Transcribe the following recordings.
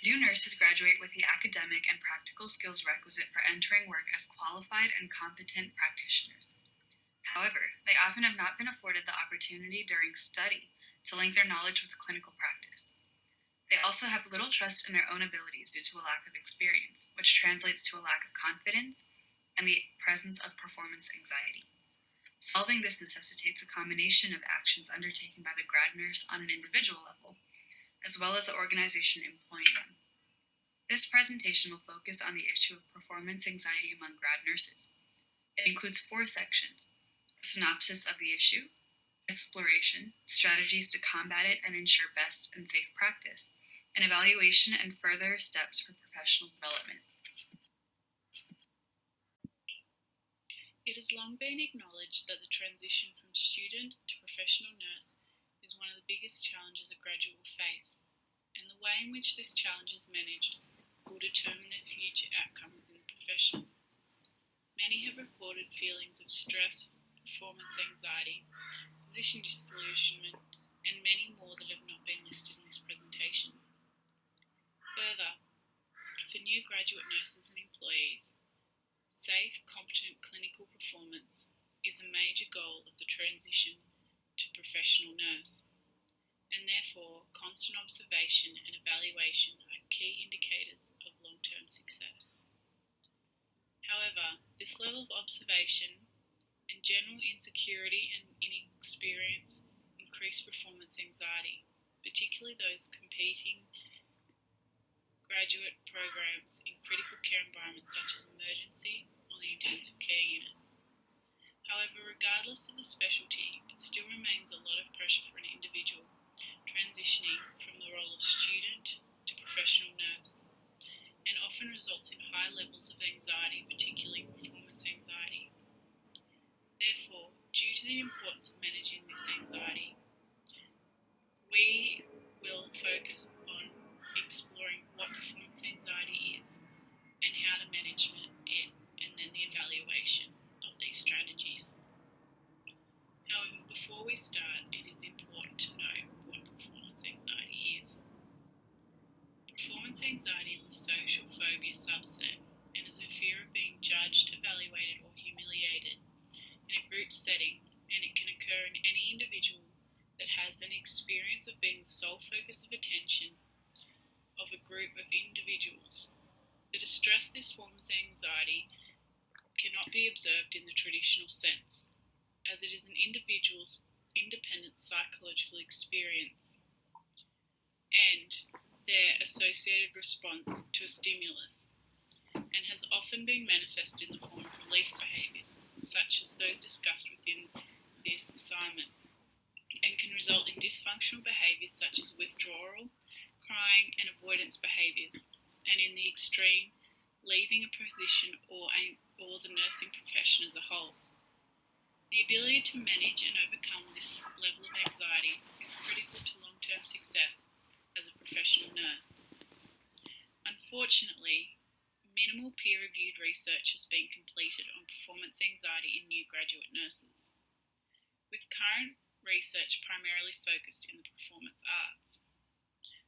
New nurses graduate with the academic and practical skills requisite for entering work as qualified and competent practitioners. However, they often have not been afforded the opportunity during study to link their knowledge with clinical practice. They also have little trust in their own abilities due to a lack of experience, which translates to a lack of confidence and the presence of performance anxiety. Solving this necessitates a combination of actions undertaken by the grad nurse on an individual level, as well as the organization employing them. This presentation will focus on the issue of performance anxiety among grad nurses. It includes 4 sections: a synopsis of the issue, exploration, strategies to combat it and ensure best and safe practice, and evaluation and further steps for professional development. It has long been acknowledged that the transition from student to professional nurse is one of the biggest challenges a graduate will face, and the way in which this challenge is managed will determine their future outcome within the profession. Many have reported feelings of stress, performance anxiety, position disillusionment, and many more that have not been listed in this presentation. Further, for new graduate nurses and employees, safe, competent clinical performance is a major goal of the transition to professional nurse, and therefore constant observation and evaluation are key indicators of long-term success. However, this level of observation and general insecurity and inexperience increase performance anxiety, particularly those competing graduate programs in critical care environments such as emergency or the intensive care unit. However, regardless of the specialty, it still remains a lot of pressure for an individual transitioning from the role of student to professional nurse, and often results in high levels of anxiety, particularly performance anxiety. Therefore, due to the importance of managing this anxiety, we will focus on exploring what performance anxiety is and how to manage it, and then the evaluation of these strategies. However, before we start, it is important to know what performance anxiety is. Performance anxiety is a social phobia subset and is a fear of being judged, evaluated, or humiliated in a group setting, and it can occur in any individual that has an experience of being the sole focus of attention of a group of individuals. The distress this form of anxiety cannot be observed in the traditional sense, as it is an individual's independent psychological experience and their associated response to a stimulus, and has often been manifested in the form of relief behaviours, such as those discussed within this assignment, and can result in dysfunctional behaviours such as withdrawal, crying, and avoidance behaviours, and in the extreme, leaving a position or the nursing profession as a whole. The ability to manage and overcome this level of anxiety is critical to long-term success as a professional nurse. Unfortunately, minimal peer-reviewed research has been completed on performance anxiety in new graduate nurses, with current research primarily focused in the performance arts,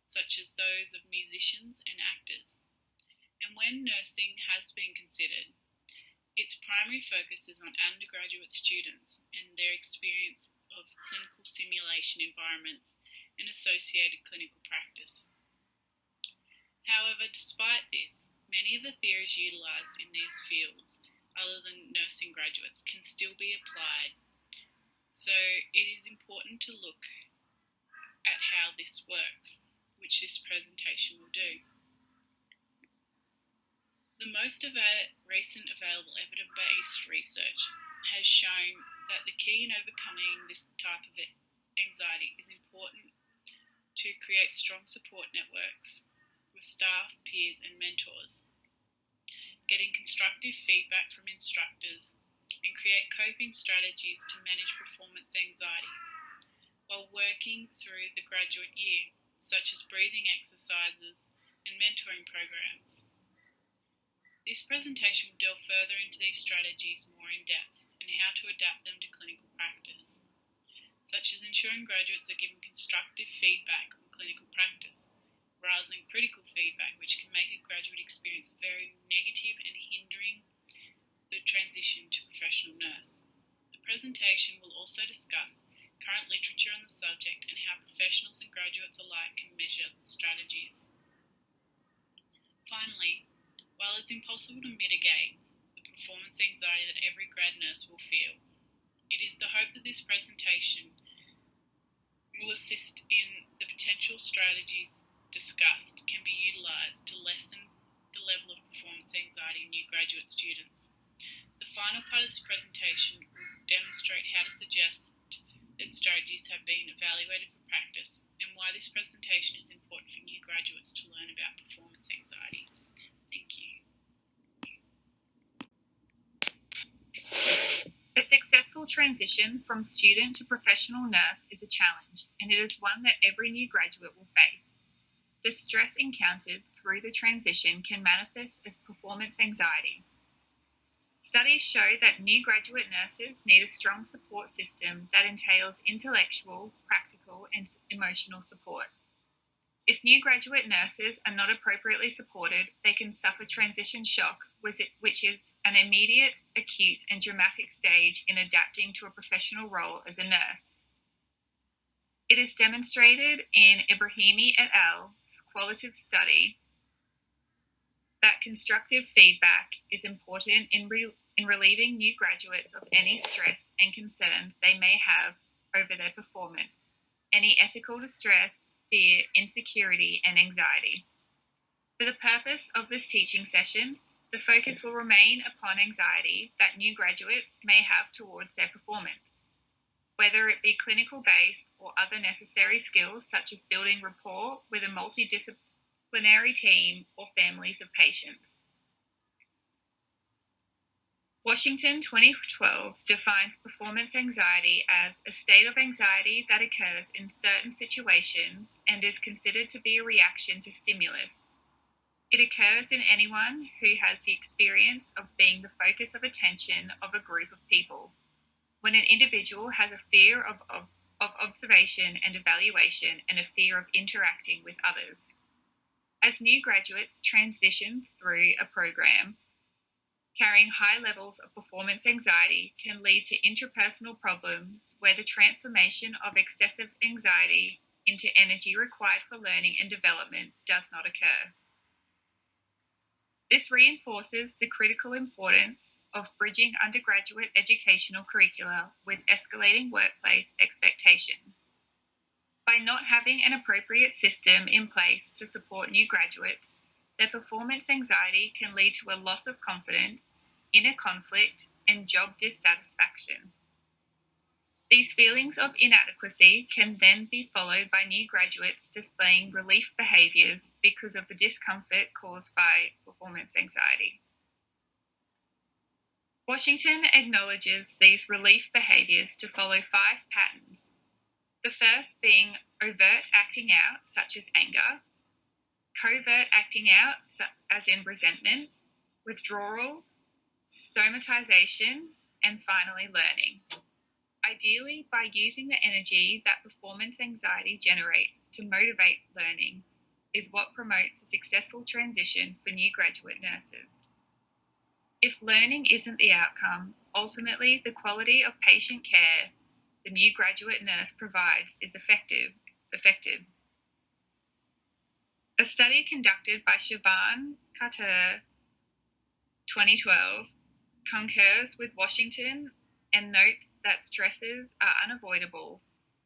such as those of musicians and actors. And when nursing has been considered, its primary focus is on undergraduate students and their experience of clinical simulation environments and associated clinical practice. However, despite this, many of the theories utilised in these fields, other than nursing graduates, can still be applied. So it is important to look at how this works, which this presentation will do. The most recent available evidence-based research has shown that the key in overcoming this type of anxiety is important to create strong support networks with staff, peers, and mentors, getting constructive feedback from instructors, and create coping strategies to manage performance anxiety while working through the graduate year, such as breathing exercises and mentoring programs. This presentation will delve further into these strategies more in depth and how to adapt them to clinical practice, such as ensuring graduates are given constructive feedback on clinical practice rather than critical feedback graduate experience very negative and hindering the transition to professional nurse. The presentation will also discuss current literature on the subject and how professionals and graduates alike can measure the strategies. Finally, while it's impossible to mitigate the performance anxiety that every grad nurse will feel, it is the hope that this presentation will assist in the potential strategies discussed can be utilised to lessen the level of performance anxiety in new graduate students. The final part of this presentation will demonstrate how to suggest that strategies have been evaluated for practice and why this presentation is important for new graduates to learn about performance anxiety. Thank you. A successful transition from student to professional nurse is a challenge, and it is one that every new graduate will face. The stress encountered through the transition can manifest as performance anxiety. Studies show that new graduate nurses need a strong support system that entails intellectual, practical, and emotional support. If new graduate nurses are not appropriately supported, they can suffer transition shock, which is an immediate, acute, and dramatic stage in adapting to a professional role as a nurse. It is demonstrated in Ibrahimi et al.'s qualitative study that constructive feedback is important in relieving new graduates of any stress and concerns they may have over their performance, any ethical distress, fear, insecurity, and anxiety. For the purpose of this teaching session, the focus will remain upon anxiety that new graduates may have towards their performance, whether it be clinical-based or other necessary skills such as building rapport with a multidisciplinary team or families of patients. Washington 2012 defines performance anxiety as a state of anxiety that occurs in certain situations and is considered to be a reaction to stimulus. It occurs in anyone who has the experience of being the focus of attention of a group of people, when an individual has a fear of observation and evaluation and a fear of interacting with others. As new graduates transition through a program, carrying high levels of performance anxiety can lead to interpersonal problems where the transformation of excessive anxiety into energy required for learning and development does not occur. This reinforces the critical importance of bridging undergraduate educational curricula with escalating workplace expectations. By not having an appropriate system in place to support new graduates, their performance anxiety can lead to a loss of confidence, inner conflict, and job dissatisfaction. These feelings of inadequacy can then be followed by new graduates displaying relief behaviours because of the discomfort caused by performance anxiety. Washington acknowledges these relief behaviours to follow 5 patterns. The first being overt acting out, such as anger, covert acting out, as in resentment, withdrawal, somatization, and finally learning. Ideally, by using the energy that performance anxiety generates to motivate learning is what promotes a successful transition for new graduate nurses. If learning isn't the outcome, ultimately the quality of patient care the new graduate nurse provides is affected. A study conducted by Siobhan Carter 2012 concurs with Washington and notes that stresses are unavoidable.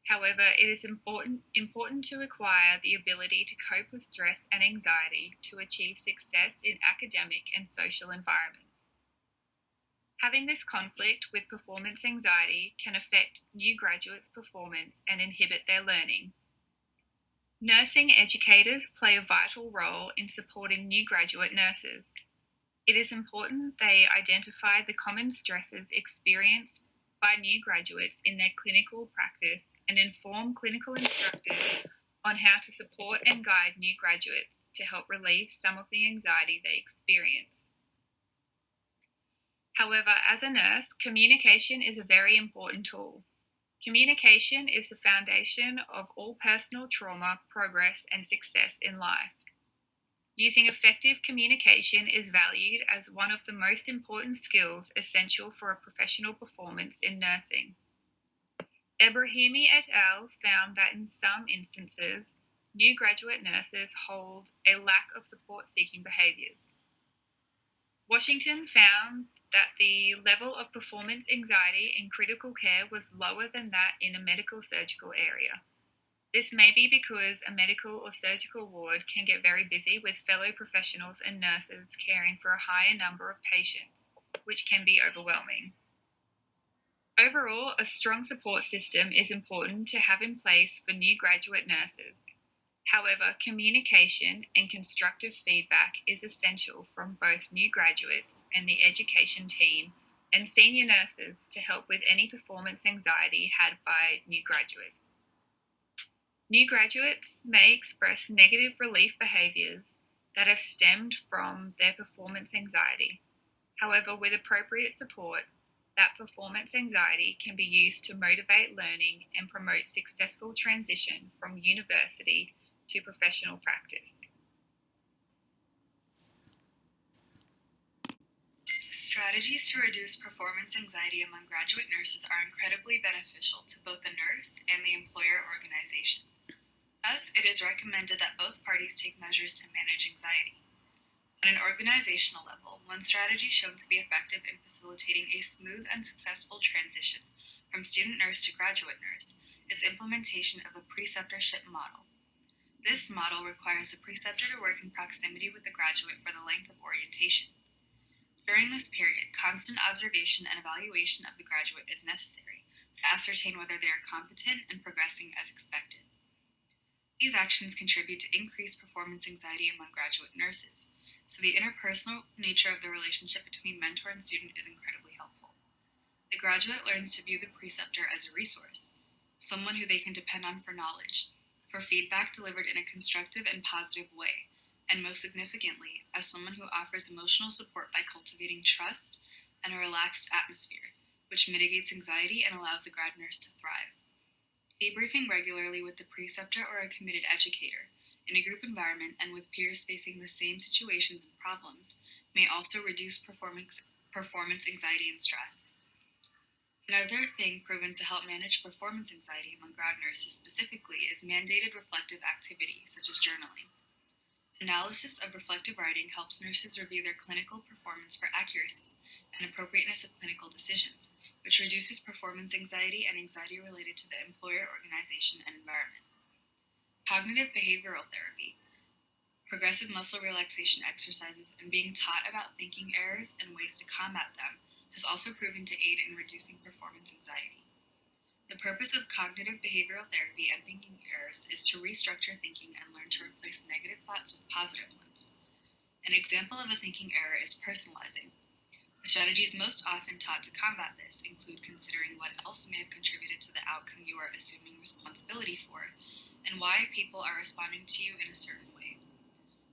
However, it is important to acquire the ability to cope with stress and anxiety to achieve success in academic and social environments. Having this conflict with performance anxiety can affect new graduates' performance and inhibit their learning. Nursing educators play a vital role in supporting new graduate nurses. It is important they identify the common stresses experienced by new graduates in their clinical practice and inform clinical instructors on how to support and guide new graduates to help relieve some of the anxiety they experience. However, as a nurse, communication is a very important tool. Communication is the foundation of all personal trauma, progress, and success in life. Using effective communication is valued as one of the most important skills essential for a professional performance in nursing. Ebrahimi et al. Found that in some instances, new graduate nurses hold a lack of support-seeking behaviors. Washington found that the level of performance anxiety in critical care was lower than that in a medical surgical area. This may be because a medical or surgical ward can get very busy with fellow professionals and nurses caring for a higher number of patients, which can be overwhelming. Overall, a strong support system is important to have in place for new graduate nurses. However, communication and constructive feedback is essential from both new graduates and the education team and senior nurses to help with any performance anxiety had by new graduates. New graduates may express negative relief behaviors that have stemmed from their performance anxiety. However, with appropriate support, that performance anxiety can be used to motivate learning and promote successful transition from university to professional practice. Strategies to reduce performance anxiety among graduate nurses are incredibly beneficial to both the nurse and the employer organization. Thus, it is recommended that both parties take measures to manage anxiety. On an organizational level, one strategy shown to be effective in facilitating a smooth and successful transition from student nurse to graduate nurse is implementation of a preceptorship model. This model requires a preceptor to work in proximity with the graduate for the length of orientation. During this period, constant observation and evaluation of the graduate is necessary to ascertain whether they are competent and progressing as expected. These actions contribute to increased performance anxiety among graduate nurses, so the interpersonal nature of the relationship between mentor and student is incredibly helpful. The graduate learns to view the preceptor as a resource, someone who they can depend on for knowledge, for feedback delivered in a constructive and positive way, and most significantly, as someone who offers emotional support by cultivating trust and a relaxed atmosphere, which mitigates anxiety and allows the grad nurse to thrive. Debriefing regularly with the preceptor or a committed educator, in a group environment and with peers facing the same situations and problems, may also reduce performance anxiety and stress. Another thing proven to help manage performance anxiety among grad nurses specifically is mandated reflective activity, such as journaling. Analysis of reflective writing helps nurses review their clinical performance for accuracy and appropriateness of clinical decisions, which reduces performance anxiety and anxiety related to the employer, organization, and environment. Cognitive behavioral therapy, progressive muscle relaxation exercises, and being taught about thinking errors and ways to combat them has also proven to aid in reducing performance anxiety. The purpose of cognitive behavioral therapy and thinking errors is to restructure thinking and learn to replace negative thoughts with positive ones. An example of a thinking error is personalizing. The strategies most often taught to combat this include considering what else may have contributed to the outcome you are assuming responsibility for, and why people are responding to you in a certain way.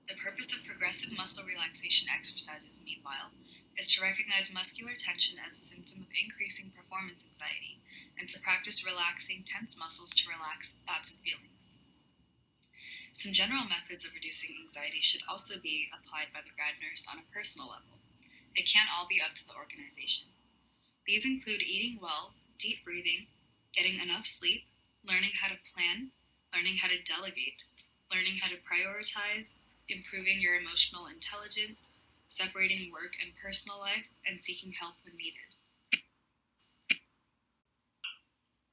The purpose of progressive muscle relaxation exercises, meanwhile, is to recognize muscular tension as a symptom of increasing performance anxiety, and to practice relaxing tense muscles to relax thoughts and feelings. Some general methods of reducing anxiety should also be applied by the grad nurse on a personal level. It can't all be up to the organization. These include eating well, deep breathing, getting enough sleep, learning how to plan, learning how to delegate, learning how to prioritize, improving your emotional intelligence, separating work and personal life, and seeking help when needed.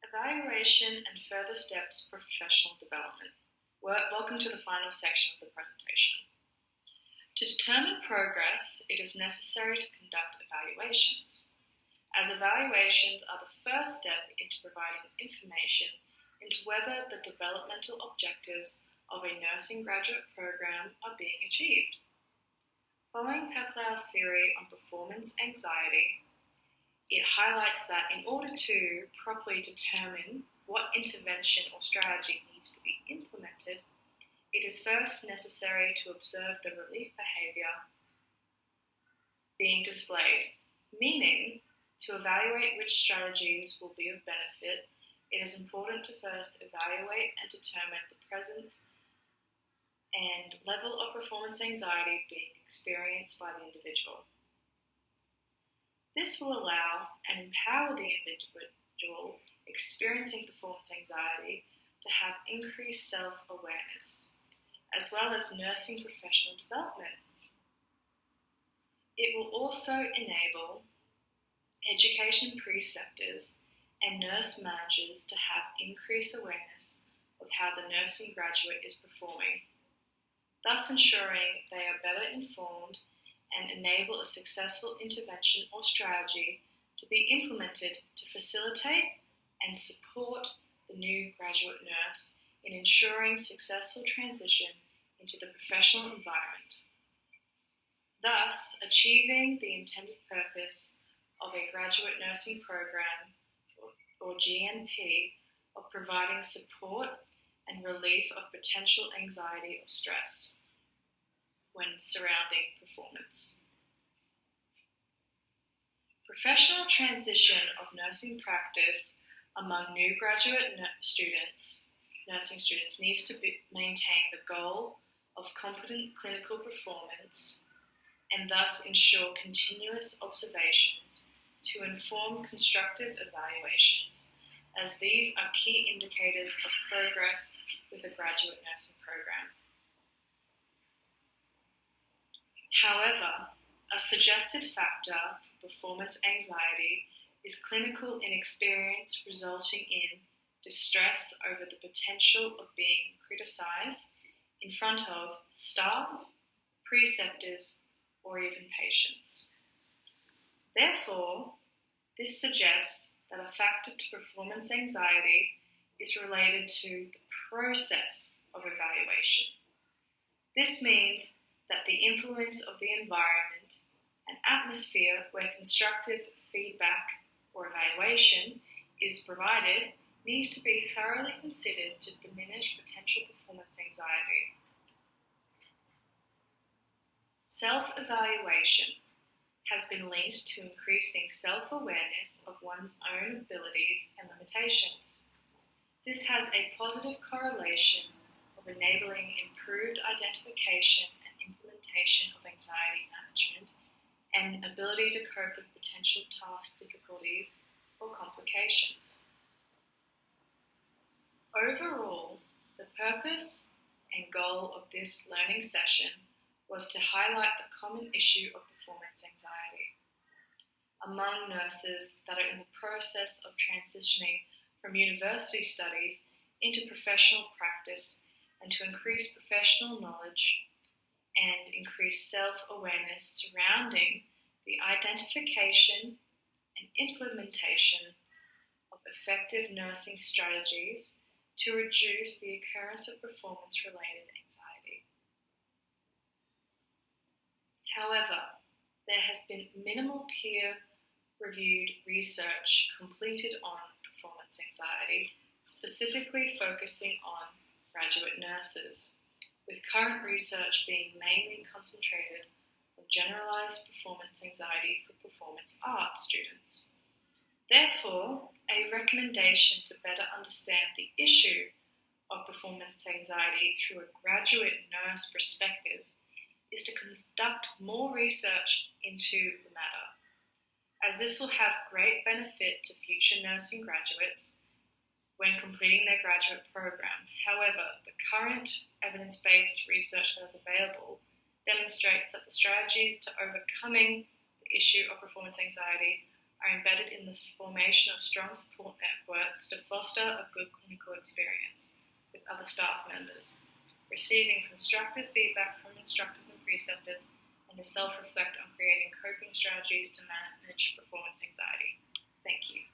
Evaluation and further steps for professional development. Welcome to the final section of the presentation. To determine progress, it is necessary to conduct evaluations, as evaluations are the first step into providing information into whether the developmental objectives of a nursing graduate program are being achieved. Following Pepplau's theory on performance anxiety, it highlights that in order to properly determine what intervention or strategy needs to be implemented, it is first necessary to observe the relief behavior being displayed, meaning to evaluate which strategies will be of benefit. It is important to first evaluate and determine the presence and level of performance anxiety being experienced by the individual. This will allow and empower the individual experiencing performance anxiety to have increased self-awareness, as well as nursing professional development. It will also enable education preceptors and nurse managers to have increased awareness of how the nursing graduate is performing, thus ensuring they are better informed and enable a successful intervention or strategy to be implemented to facilitate and support the new graduate nurse in ensuring successful transition into the professional environment, thus achieving the intended purpose of a graduate nursing program or GNP of providing support and relief of potential anxiety or stress when surrounding performance. Professional transition of nursing practice among new graduate nursing students needs to maintain the goal of competent clinical performance and thus ensure continuous observations to inform constructive evaluations, as these are key indicators of progress with a graduate nursing program. However, a suggested factor for performance anxiety is clinical inexperience resulting in distress over the potential of being criticized in front of staff, preceptors, or even patients. Therefore, this suggests that a factor to performance anxiety is related to the process of evaluation. This means that the influence of the environment and atmosphere where constructive feedback or evaluation is provided needs to be thoroughly considered to diminish potential performance anxiety. Self-evaluation has been linked to increasing self-awareness of one's own abilities and limitations. This has a positive correlation of enabling improved identification and implementation of anxiety management and ability to cope with potential task difficulties or complications. Overall, the purpose and goal of this learning session was to highlight the common issue of performance anxiety among nurses that are in the process of transitioning from university studies into professional practice, and to increase professional knowledge and increase self-awareness surrounding the identification and implementation of effective nursing strategies to reduce the occurrence of performance-related anxiety. However, there has been minimal peer-reviewed research completed on performance anxiety, specifically focusing on graduate nurses, with current research being mainly concentrated on generalized performance anxiety for performance art students. Therefore, a recommendation to better understand the issue of performance anxiety through a graduate nurse perspective is to conduct more research into the matter, as this will have great benefit to future nursing graduates when completing their graduate program. However, the current evidence-based research that is available demonstrates that the strategies to overcoming the issue of performance anxiety are embedded in the formation of strong support networks to foster a good clinical experience with other staff members, receiving constructive feedback from instructors and preceptors, and to self-reflect on creating coping strategies to manage performance anxiety. Thank you.